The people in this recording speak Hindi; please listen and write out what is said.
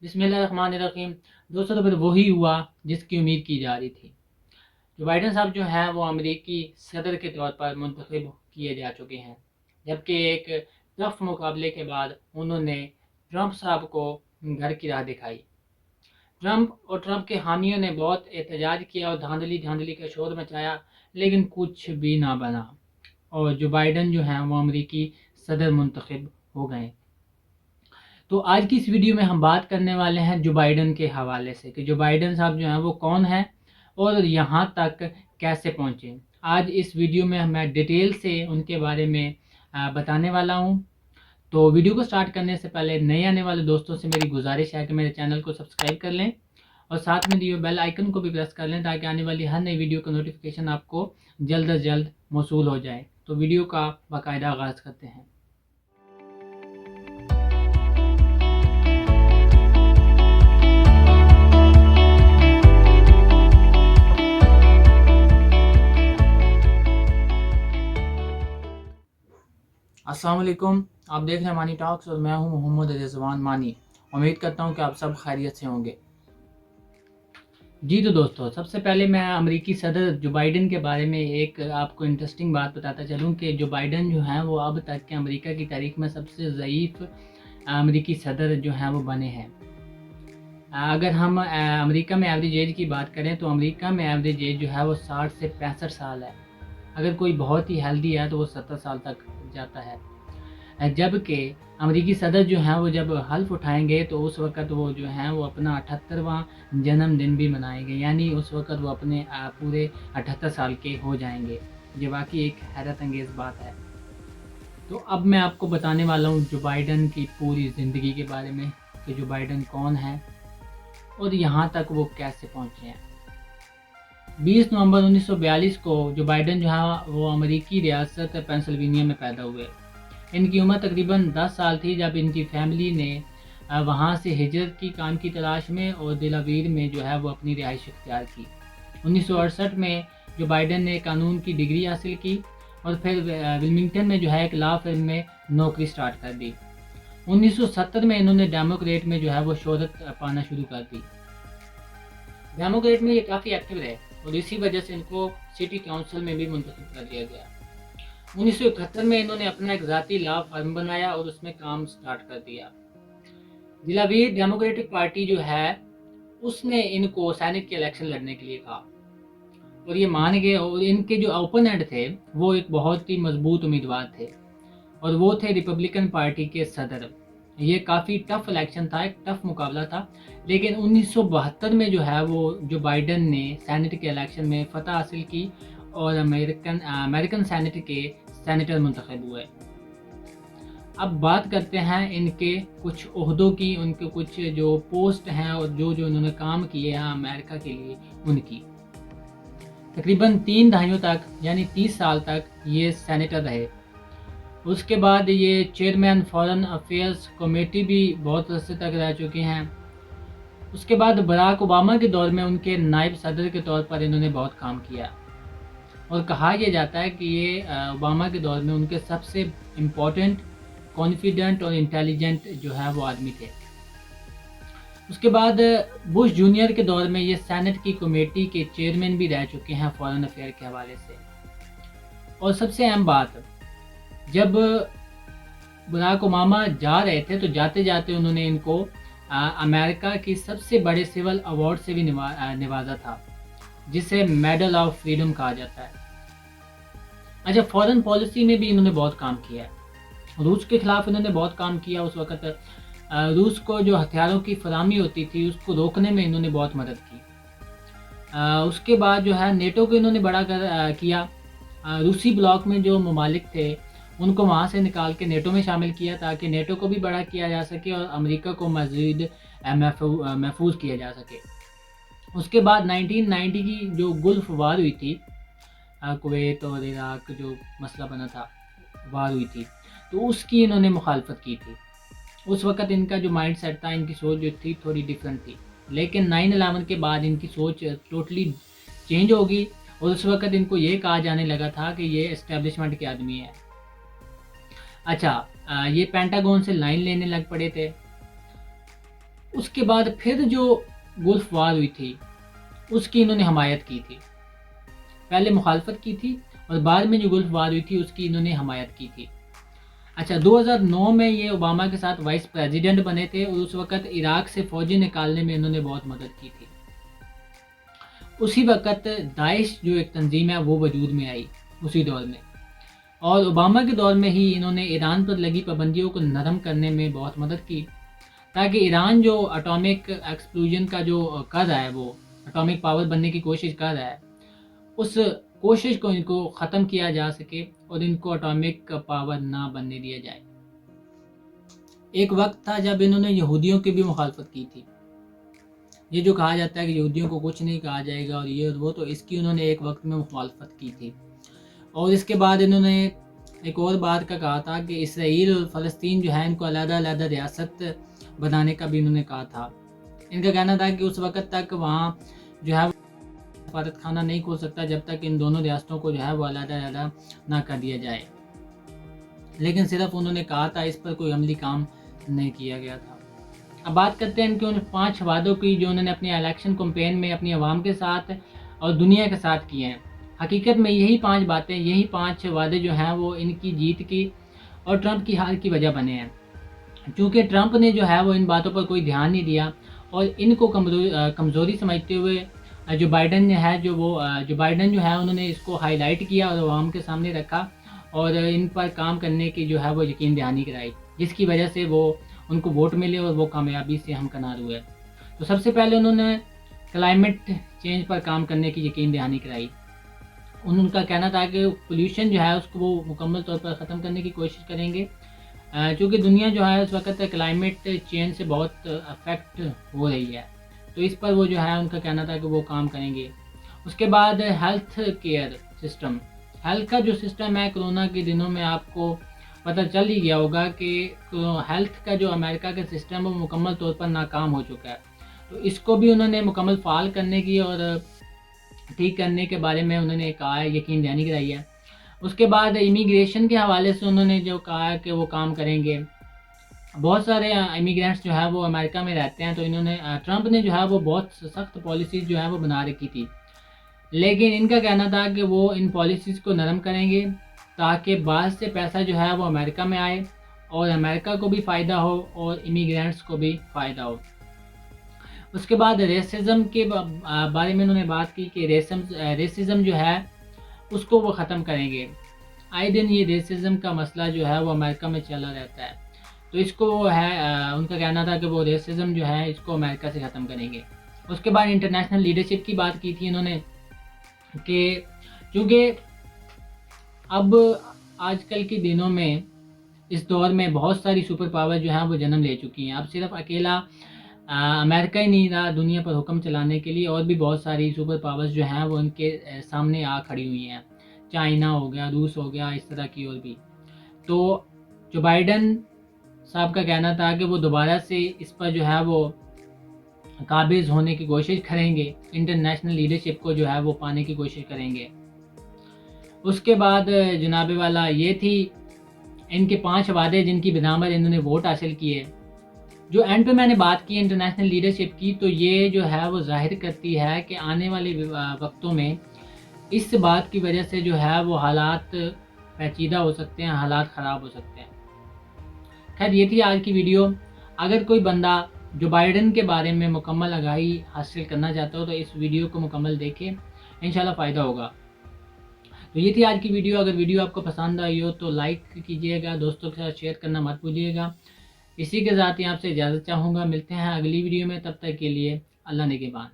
बिस्मिल्लाहिर्रहमानिर्रहीम। दोस्तों, तो फिर वही हुआ जिसकी उम्मीद की जा रही थी। जो बाइडन साहब जो हैं वो अमेरिकी सदर के तौर पर मुंतखब किए जा चुके हैं, जबकि एक टफ मुकाबले के बाद उन्होंने ट्रंप साहब को घर की राह दिखाई। ट्रंप और ट्रंप के हामियों ने बहुत एहतजाज किया और धांधली धांधली का शोर मचाया, लेकिन कुछ भी ना बना और जो बाइडन जो हैं वो अमेरिकी सदर मुंतखब हो गए। तो आज की इस वीडियो में हम बात करने वाले हैं जो बाइडन के हवाले से कि जो बाइडन साहब जो हैं वो कौन है और यहाँ तक कैसे पहुँचे। आज इस वीडियो में मैं डिटेल से उनके बारे में बताने वाला हूँ। तो वीडियो को स्टार्ट करने से पहले नए आने वाले दोस्तों से मेरी गुजारिश है कि मेरे चैनल को सब्सक्राइब कर लें और साथ में दिए बेल आइकन को भी प्रेस कर लें ताकि आने वाली हर नई वीडियो का नोटिफिकेशन आपको जल्द अज जल्द मौसूल हो जाए। तो वीडियो का बाकायदा आगाज़ करते हैं। अस्सलाम वालेकुम, आप देख रहे हैं मानी टॉक्स और मैं हूं मोहम्मद रिजवान मानी। उम्मीद करता हूं कि आप सब खैरियत से होंगे। जी तो दोस्तों, सबसे पहले मैं अमेरिकी सदर जो बाइडन के बारे में एक आपको इंटरेस्टिंग बात बताता चलूं कि जो बाइडन जो हैं वो अब तक के अमेरिका की तारीख में सबसे ज़ईफ़ अमेरिकी सदर जो हैं वो बने हैं। अगर हम अमेरिका में एवरेज एज की बात करें तो अमेरिका में एवरेज एज जो है वो 60 से 65 साल है। अगर कोई बहुत ही हेल्दी है तो वो 70 साल तक जाता है। जबकि अमेरिकी सदर जो हैं वो जब हल्फ उठाएंगे तो उस वक़्त वो जो हैं वो अपना 78वां जन्मदिन भी मनाएंगे, यानी उस वक़्त वो अपने पूरे 78 साल के हो जाएंगे। ये वाकई एक हैरत अंगेज़ बात है। तो अब मैं आपको बताने वाला हूँ जो बाइडन की पूरी ज़िंदगी के बारे में कि जो बाइडन कौन है और यहाँ तक वो कैसे पहुँचे हैं। 20 नवंबर 1942 को जो बाइडन जो है वो अमेरिकी रियासत पेंसिल्वेनिया में पैदा हुए। इनकी उम्र तकरीबन 10 साल थी जब इनकी फैमिली ने वहाँ से हिजरत की काम की तलाश में और दिलावीर में जो है वो अपनी रिहाइश इख्तियार की। 1968 में जो बाइडन ने कानून की डिग्री हासिल की और फिर विल्मिंगटन में जो है एक लॉ फर्म में नौकरी स्टार्ट कर दी। 1970 में इन्होंने डेमोक्रेट में जो है वो शोहरत पाना शुरू कर दी। डेमोक्रेट में ये काफ़ी एक्टिव रहे और इसी वजह से इनको सिटी काउंसिल में भी मुंतखब कर दिया गया। 1971 में इन्होंने अपना एक ज़ाती लॉ फर्म बनाया और उसमें काम स्टार्ट कर दिया। दिलावीर डेमोक्रेटिक पार्टी जो है उसने इनको सैनेट के इलेक्शन लड़ने के लिए कहा और ये मान गए और इनके जो ओपोनेंट थे वो एक बहुत ही मजबूत उम्मीदवार थे और वो थे रिपब्लिकन पार्टी के सदर। ये काफ़ी टफ इलेक्शन था, एक टफ मुकाबला था, लेकिन 1972 में जो है वो जो बाइडन ने सैनेट के इलेक्शन में फतह हासिल की और अमेरिकन सैनेट के सेनेटर मुंतखब हुए। अब बात करते हैं इनके कुछ ओहदों की, उनके कुछ जो पोस्ट हैं और जो जो इन्होंने काम किए हैं अमेरिका के लिए उनकी। तकरीबन 3 दहाइयों तक यानी 30 साल तक ये सेनेटर रहे। उसके बाद ये चेयरमैन फॉरेन अफेयर्स कमेटी भी बहुत अरसे तक रह चुके हैं। उसके बाद बराक ओबामा के दौर में उनके नायब सदर के तौर पर इन्होंने बहुत काम किया और कहा यह जाता है कि ये ओबामा के दौर में उनके सबसे इम्पोर्टेंट, कॉन्फिडेंट और इंटेलिजेंट जो है वो आदमी थे। उसके बाद बुश जूनियर के दौर में ये सेनेट की कमेटी के चेयरमैन भी रह चुके हैं फॉरेन अफेयर के हवाले से। और सबसे अहम बात, जब बराक ओबामा जा रहे थे तो जाते जाते उन्होंने इनको अमेरिका की सबसे बड़े सिविल अवार्ड से भी नवाजा था, जिसे मेडल ऑफ फ्रीडम कहा जाता है। अच्छा, फॉरेन पॉलिसी में भी इन्होंने बहुत काम किया है। रूस के खिलाफ इन्होंने बहुत काम किया। उस वक़्त रूस को जो हथियारों की फराहमी होती थी उसको रोकने में इन्होंने बहुत मदद की। उसके बाद जो है नेटो को इन्होंने बड़ा किया। रूसी ब्लॉक में जो ममालिक थे उनको वहाँ से निकाल के नेटो में शामिल किया ताकि नेटो को भी बड़ा किया जा सके और अमेरिका को मज़ीद महफूज किया जा सके। उसके बाद 1990 की जो गुल्फ वार हुई थी, कुवैत और इराक जो मसला बना था, वार हुई थी, तो उसकी इन्होंने मुखालफत की थी। उस वक़्त इनका जो माइंड सेट था, इनकी सोच जो थी थोड़ी डिफरेंट थी, लेकिन 9/11 के बाद इनकी सोच टोटली चेंज होगी और उस वक़्त इनको ये कहा जाने लगा था कि ये एस्टेब्लिशमेंट के आदमी है। अच्छा, ये पेंटागन से लाइन लेने लग पड़े थे। उसके बाद फिर जो गुल्फ वार हुई थी उसकी इन्होंने हमायत की थी। पहले मुखालफत की थी और बाद में जो गुल्फ वार हुई थी उसकी इन्होंने हमायत की थी। अच्छा, 2009 में ये ओबामा के साथ वाइस प्रेसिडेंट बने थे और उस वक़्त इराक से फ़ौजी निकालने में इन्होंने बहुत मदद की थी। उसी वक़्त दाइश जो एक तंजीम है वो वजूद में आई उसी दौर में, और ओबामा के दौर में ही इन्होंने ईरान पर लगी पाबंदियों को नरम करने में बहुत मदद की, ताकि ईरान जो एटॉमिक एक्सप्लोजन का जो कर रहा है, वो एटॉमिक पावर बनने की कोशिश कर रहा है, उस कोशिश को इनको ख़त्म किया जा सके और इनको एटॉमिक पावर ना बनने दिया जाए। एक वक्त था जब इन्होंने यहूदियों की भी मुखालफत की थी। ये जो कहा जाता है कि यहूदियों को कुछ नहीं कहा जाएगा और ये और वो, तो इसकी उन्होंने एक वक्त में मुखालफत की थी। और इसके बाद इन्होंने एक और बात का कहा था कि इसराइल और फ़लस्तीन जो है इनको अलग-अलग रियासत बनाने का भी इन्होंने कहा था। इनका कहना था कि उस वक़्त तक वहाँ जो है सफारत खाना नहीं खोल सकता जब तक इन दोनों रियासतों को जो है वो अलग-अलग ना कर दिया जाए। लेकिन सिर्फ उन्होंने कहा था, इस पर कोई अमली काम नहीं किया गया था। अब बात करते हैं इनके उन 5 वादों की जो उन्होंने अपने इलेक्शन कैंपेन में अपनी आवाम के साथ और दुनिया के साथ किए हैं। हकीकत में यही 5 बातें, यही 5 वादे जो हैं वो इनकी जीत की और ट्रंप की हार की वजह बने हैं। चूँकि ट्रंप ने जो है वो इन बातों पर कोई ध्यान नहीं दिया और इनको कमज़ोरी समझते हुए जो बाइडन जो है उन्होंने इसको हाईलाइट किया और आवाम के सामने रखा और इन पर काम करने की जो है वो यकीन दहानी कराई, जिसकी वजह से वो उनको वोट मिले और वो कामयाबी से हमकिनार हुए। तो सबसे पहले उन्होंने क्लाइमेट चेंज पर काम करने की यकीन दहानी कराई। उनका कहना था कि पोल्यूशन जो है उसको वो मुकम्मल तौर पर ख़त्म करने की कोशिश करेंगे, क्योंकि दुनिया जो है उस वक्त क्लाइमेट चेंज से बहुत अफेक्ट हो रही है। तो इस पर वो जो है उनका कहना था कि वो काम करेंगे। उसके बाद हेल्थ केयर सिस्टम, हेल्थ का जो सिस्टम है, कोरोना के दिनों में आपको पता चल ही गया होगा कि हेल्थ का जो अमेरिका का सिस्टम है वो मुकम्मल तौर पर नाकाम हो चुका है। तो इसको भी उन्होंने मुकम्मल फ़ाल करने की और ठीक करने के बारे में उन्होंने कहा है, यकीन दहानी कराई है। उसके बाद इमिग्रेशन के हवाले से उन्होंने जो कहा है कि वो काम करेंगे। बहुत सारे इमिग्रेंट्स जो है वो अमेरिका में रहते हैं, तो इन्होंने ट्रंप ने जो है वो बहुत सख्त पॉलिसीज़ जो है वो बना रखी थी, लेकिन इनका कहना था कि वो इन पॉलिसीज़ को नरम करेंगे ताकि बाहर से पैसा जो है वो अमेरिका में आए और अमेरिका को भी फ़ायदा हो और इमिग्रेंट्स को भी फ़ायदा हो। उसके बाद रेसिज्म के बारे में उन्होंने बात की कि रेसिज्म जो है उसको वो ख़त्म करेंगे। आए दिन ये रेसिज्म का मसला जो है वो अमेरिका में चला रहता है, तो इसको वो है उनका कहना था कि वो रेसिज्म जो है इसको अमेरिका से ख़त्म करेंगे। उसके बाद इंटरनेशनल लीडरशिप की बात की थी इन्होंने कि चूँकि अब आजकल के दिनों में इस दौर में बहुत सारी सुपर पावर जो हैं वो जन्म ले चुकी हैं। अब सिर्फ अकेला अमेरिका ही नहीं रहा दुनिया पर हुक्म चलाने के लिए, और भी बहुत सारी सुपर पावर्स जो हैं वो इनके सामने आ खड़ी हुई हैं। चाइना हो गया, रूस हो गया, इस तरह की और भी। तो जो बाइडन साहब का कहना था कि वो दोबारा से इस पर जो है वो काबिज़ होने की कोशिश करेंगे, इंटरनेशनल लीडरशिप को जो है वो पाने की कोशिश करेंगे। उसके बाद जनाबे वाला ये थी इनके 5 वादे जिनकी बिनामर इन्होंने वोट हासिल किए। जो एंड पे मैंने बात की इंटरनेशनल लीडरशिप की, तो ये जो है वो ज़ाहिर करती है कि आने वाले वक्तों में इस बात की वजह से जो है वो हालात पेचीदा हो सकते हैं, हालात ख़राब हो सकते हैं। खैर, ये थी आज की वीडियो। अगर कोई बंदा जो बाइडन के बारे में मुकम्मल आगाही हासिल करना चाहता हो तो इस वीडियो को मुकम्मल देखें, इंशाल्लाह फ़ायदा होगा। तो ये थी आज की वीडियो। अगर वीडियो आपको पसंद आई हो तो लाइक कीजिएगा, दोस्तों के साथ शेयर करना मत भूलिएगा। इसी के साथ ही आपसे इजाज़त चाहूँगा। मिलते हैं अगली वीडियो में, तब तक के लिए अल्लाह निगहबान।